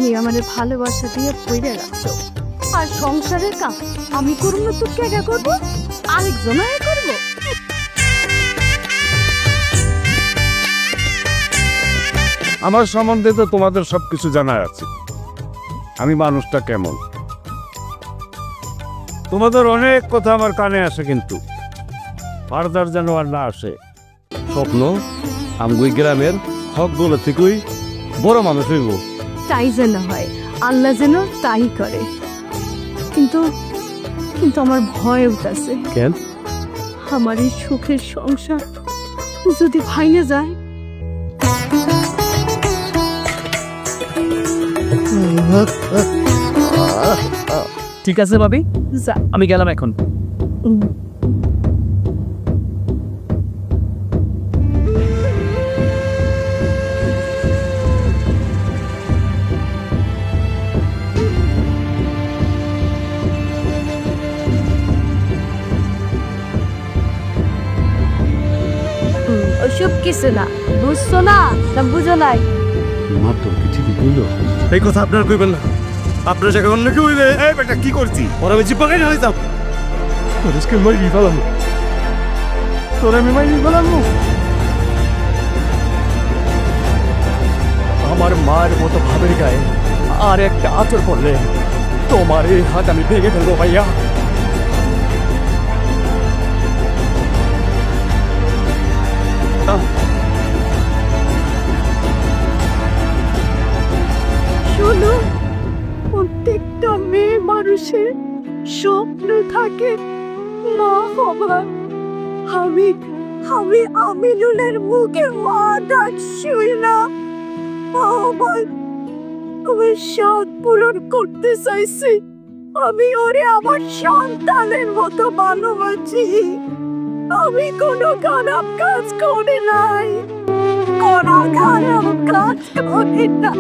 তুমি আমাদের ভালোবাসা দিয়ে পড়ে রাখছো, আর সংসারের কাজ আমি করব না তো কে করব? আরেকজন করব? আমার সম্বন্ধে তো তোমাদের সবকিছু জানা আছে, আমি মানুষটা কেমন। তোমাদের অনেক কথা আমার কানে আসে, কিন্তু ফার্দার যেন আর না আসে। স্বপ্ন আমগুই গ্রামের হকগুলো থেকেই বড় মানুষ হইব। তাই যেন হয়, আল্লাহ যেন তাই করে। কিন্তু কিন্তু আমার ভয় উঠেছে। কেন? আমার এই সুখের সংসার যদি ভাঙে যায়। ঠিক আছে ভাবি, আমি গেলাম এখন। ওসব কিছু না, বুঝছো না? বুঝো নাই? এই কথা আপনার কইবেন না, আপনার জায়গায় অন্য কেউ হইলে। এই বেটা কি করছি? ওরা বেশি পাকাই না হইতাম। তোরকে মাইরি ফেলাম, তোর আমি মাইরি ফেলাম। আমার মায়ের মতো ভাবের গায়ে আর একটা আচর পড়লে তোমার এই হাত আমি ভেঙে ফেলবো ভাইয়া। শোনো, প্রত্যেকটা মেয়ে মানুষের স্বপ্ন থাকে মা হবার। আমি আমি আমিনুলের মুখে মা ডাক শুই না, আমি শখ পূরণ করতে চাইছি। আমি ওরে আমার সন্তানের মতো ভালোবাসি। আমি কোনো খারাপ কাজ করি নাই, কোনো খারাপ কাজ করি না।